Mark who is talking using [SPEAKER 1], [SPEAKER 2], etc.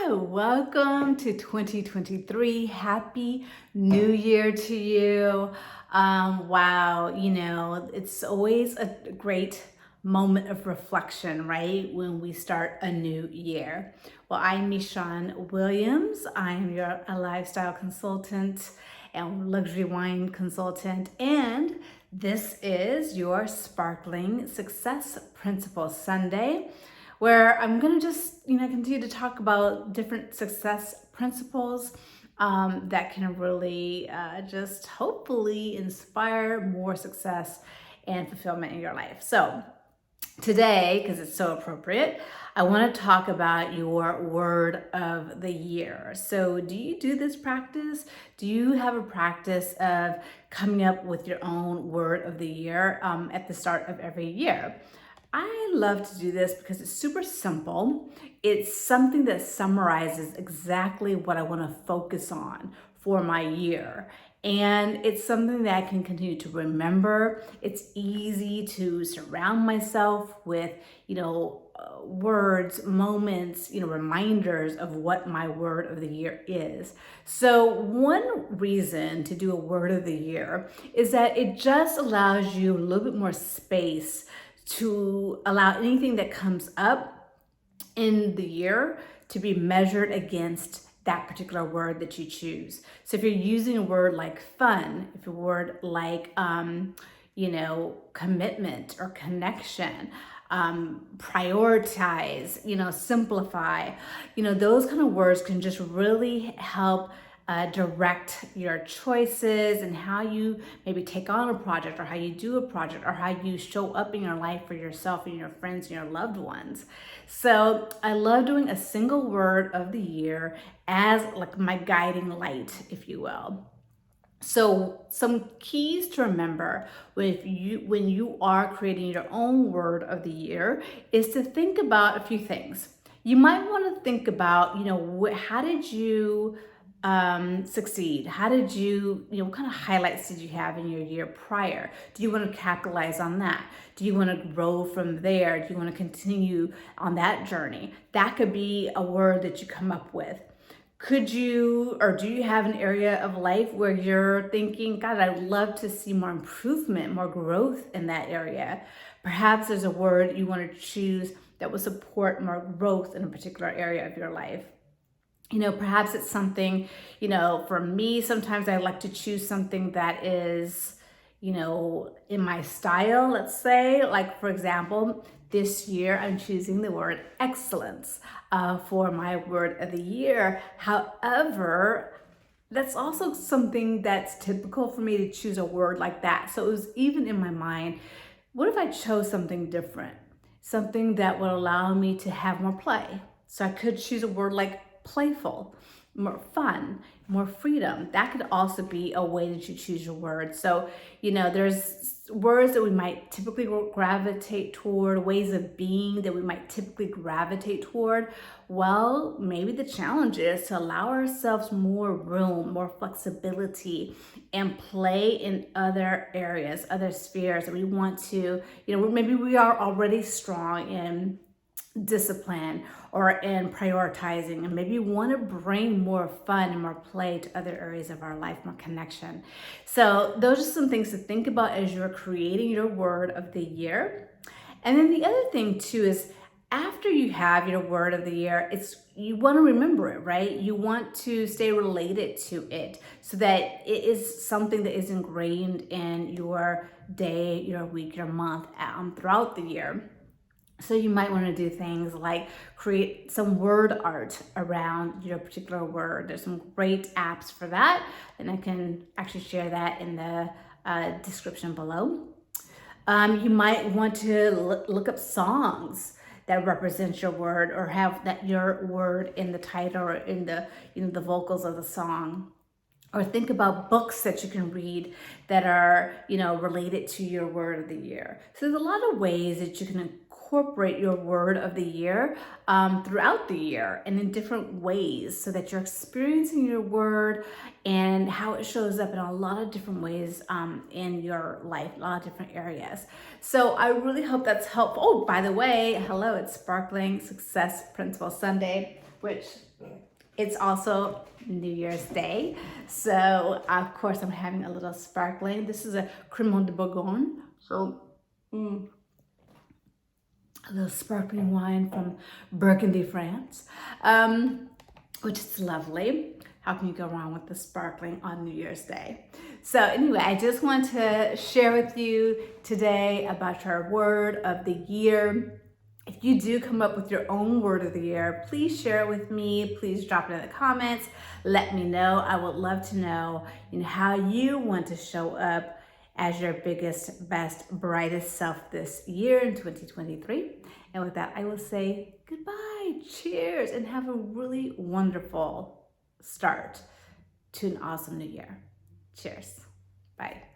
[SPEAKER 1] Welcome to 2023. Happy New Year to you. Wow, it's always a great moment of reflection, right? When we start a new year. Well, I'm Michonne Williams. I am a lifestyle consultant and luxury wine consultant, and this is your Sparkling Success Principles Sunday, where I'm going to just, continue to talk about different success principles that can really just hopefully inspire more success and fulfillment in your life. So today, because it's so appropriate, I want to talk about your word of the year. So do you do this practice? Do you have a practice of coming up with your own word of the year at the start of every year? I love to do this because it's super simple. It's something that summarizes exactly what I want to focus on for my year. And it's something that I can continue to remember. It's easy to surround myself with, words, moments, reminders of what my word of the year is. So one reason to do a word of the year is that it just allows you a little bit more space to allow anything that comes up in the year to be measured against that particular word that you choose. So if you're using a word like fun, if a word like, commitment or connection, prioritize, simplify, those kind of words can just really help direct your choices and how you maybe take on a project, or how you do a project, or how you show up in your life for yourself and your friends and your loved ones. So I love doing a single word of the year as like my guiding light, if you will. So some keys to remember when you are creating your own word of the year is to think about a few things. You might want to think about, how did you succeed? How did you, what kind of highlights did you have in your year prior? Do you want to capitalize on that? Do you want to grow from there? Do you want to continue on that journey? That could be a word that you come up with. Could you, or do you have an area of life where you're thinking, God, I'd love to see more improvement, more growth in that area? Perhaps there's a word you want to choose that will support more growth in a particular area of your life. Perhaps it's something, for me, sometimes I like to choose something that is, in my style, let's say. Like, for example, this year I'm choosing the word excellence for my word of the year. However, that's also something that's typical for me to choose a word like that. So it was even in my mind, what if I chose something different? Something that would allow me to have more play. So I could choose a word like playful, more fun, more freedom. That could also be a way that you choose your words. So, there's words that we might typically gravitate toward, ways of being that we might typically gravitate toward. Well, maybe the challenge is to allow ourselves more room, more flexibility, and play in other areas, other spheres that we want to, maybe we are already strong in discipline or in prioritizing, and maybe want to bring more fun and more play to other areas of our life, more connection. So those are some things to think about as you're creating your word of the year. And then the other thing too is, after you have your word of the year, you want to remember it, right? You want to stay related to it so that it is something that is ingrained in your day, your week, your month, throughout the year. So you might want to do things like create some word art around your particular word. There's some great apps for that, and I can actually share that in the description below. You might want to look up songs that represent your word, or have that your word in the title or in the the vocals of the song. Or think about books that you can read that are related to your word of the year. So there's a lot of ways that you can incorporate your word of the year throughout the year and in different ways so that you're experiencing your word and how it shows up in a lot of different ways in your life, a lot of different areas. So I really hope that's helpful. Oh, by the way, hello, it's Sparkling Success Principle Sunday, which it's also New Year's Day. So of course I'm having a little sparkling. This is a Cremant de Bourgogne. So a little sparkling wine from Burgundy, France, which is lovely. How can you go wrong with the sparkling on New Year's Day? So anyway, I just want to share with you today about our word of the year. If you do come up with your own word of the year, please share it with me. Please drop it in the comments. Let me know. I would love to know, how you want to show up as your biggest, best, brightest self this year in 2023. And with that, I will say goodbye, cheers, and have a really wonderful start to an awesome new year. Cheers. Bye.